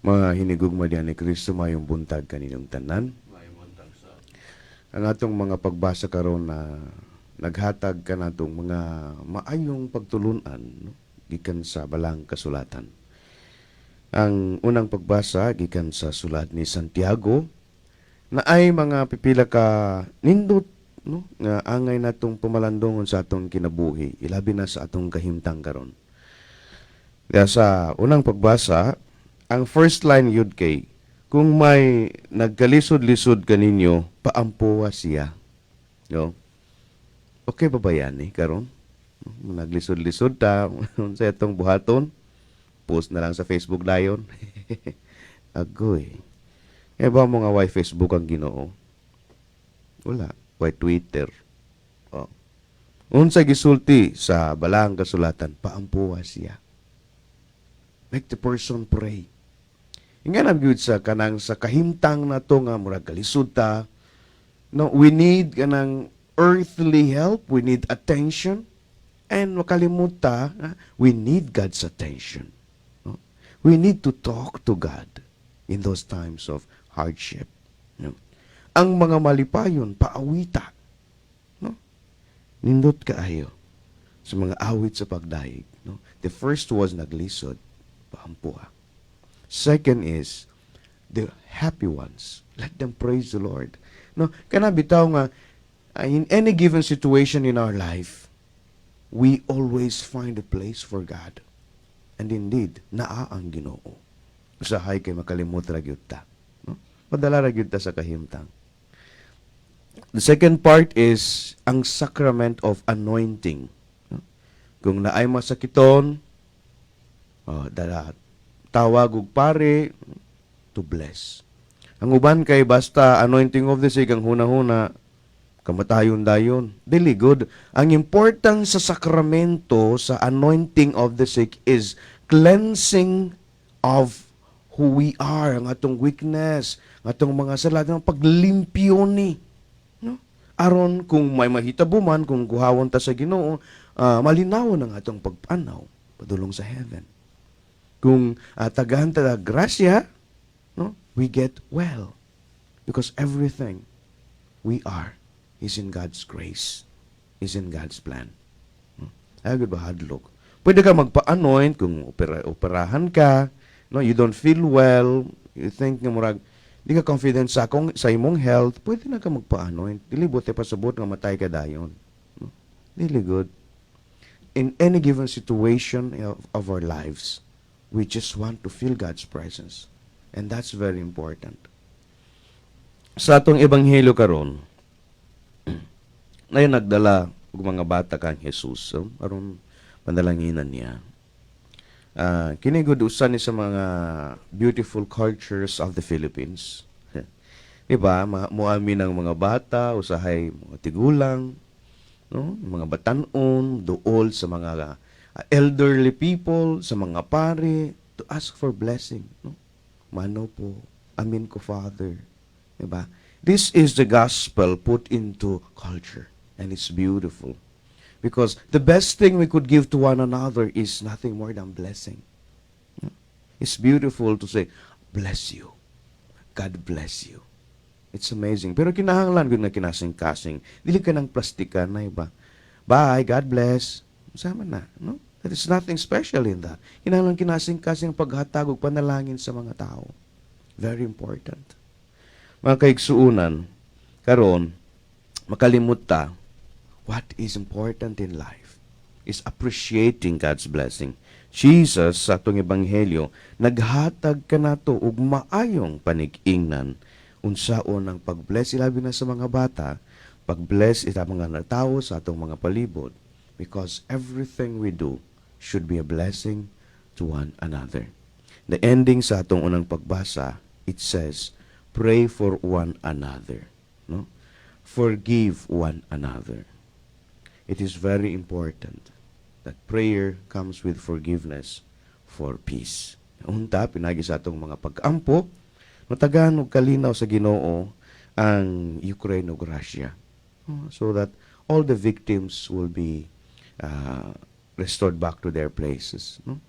Mga hinigugma diyan ni Kristo mayong buntag kaninong tanan. Ang atong mga pagbasa karon na naghatag ka natong mga maayong pagtulunan, no? Gikan sa balang kasulatan. Ang unang pagbasa gikan sa sulat ni Santiago na ay mga pipila ka nindot, no, nga angay natong pumalandongon sa atong kinabuhi, ilabi na sa atong kahimtang karon. Kaya sa unang pagbasa, ang first line yun kay, kung may nagkalisod-lisod kaninyo, paampuwa siya. No? Okay pa ba yan karon? Naglisod-lisod ta, sa itong buhaton, post na lang sa Facebook dayon. Agoy. Eh ba mo nga why Facebook ang Ginoo? Wala. Why Twitter? Oh. Unsay gisulti sa balang kasulatan, paampuwa siya. Make the person pray. Nga nabiyod sa kanang sa kahimtang na to nga murag kalisod ta. No, we need kanang earthly help, we need attention, and makalimut ta, we need God's attention. No? We need to talk to God in those times of hardship. No? Ang mga malipayon, paawita. No? Nindot kaayo sa mga awit sa pagdaig. No? The first was naglisod, paampuha. Second is the happy ones. Let them praise the Lord. No, kana bitaw nga in any given situation in our life, we always find a place for God. And indeed, naa ang Ginoo. Usahay kay makalimot ra gyud ta. No? Padala ra gyud ta sa kahimtang. The second part is ang sacrament of anointing. No? Kung naay masakiton, tawag og pare to bless. Ang uban kay basta anointing of the sick ang huna-huna kamatayon dayon. Dili good. Ang important sa sakramento sa anointing of the sick is cleansing of who we are, ang atong weakness, ang atong mga sala, ang paglimpyo ni. No? Aron kung may mahitabo man, kung guhawon ta sa Ginoo, malinawon ang atong pagpanaw padulong sa heaven. Kung tagahan ta grasya, no, we get well. Because everything we are is in God's grace, is in God's plan. Ay, good ba hadlok? Pwede ka magpa-anoint kung operahan ka, no, you don't feel well, you think nga murag, di ka confident sa imong health, pwede na ka magpa-anoint. Dili bote pasabot nga matay ka dayon. No? Dili good. In any given situation of our lives, we just want to feel God's presence. And that's very important. Sa atong ebanghelyo karon, na nagdala og mga bata kang Jesus, aron pandalanginan niya. Kini gud usa ni sa mga beautiful cultures of the Philippines. Diba? Muamin ang mga bata, usahay mga tigulang, no? Mga batanon, duol sa mga elderly people, sa mga pare, to ask for blessing. No? Mano po, amin ko, Father. Diba? This is the gospel put into culture. And it's beautiful. Because the best thing we could give to one another is nothing more than blessing. It's beautiful to say, bless you. God bless you. It's amazing. Pero kinahanglan kung na kinasing-kasing. Dili ka ng plastikan na iba. Bye, God bless. Sama na. No? There is nothing special in that. Kinahanglan kinasing-kasing paghatag og panalangin sa mga tao. Very important. Mga kaigsuunan, karon makalimut ta, what is important in life is appreciating God's blessing. Jesus, sa atong ebanghelyo, naghatag kanato og maayong panig-ingnan unsaon ang pag-bless ilabi na sa mga bata, pag-bless ita mga tawo sa atong mga palibot, because everything we do should be a blessing to one another. The ending sa atong unang pagbasa, it says, pray for one another. No? Forgive one another. It is very important that prayer comes with forgiveness for peace. Unta, pinagi sa atong mga pag-ampo, matagan og kalinaw sa Ginoo ang Ukraine ug Russia. So that all the victims will be restored back to their places. No?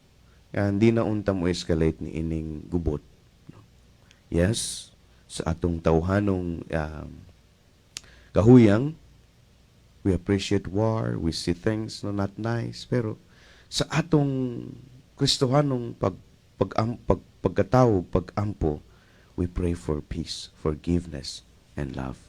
Kaya hindi na unta mo escalate ni ining gubot Yes, sa atong tawhanong kahuyang, we appreciate war, we see things na not nice, pero sa atong Kristohanong pagkatao, pag-ampo, we pray for peace, forgiveness, and love.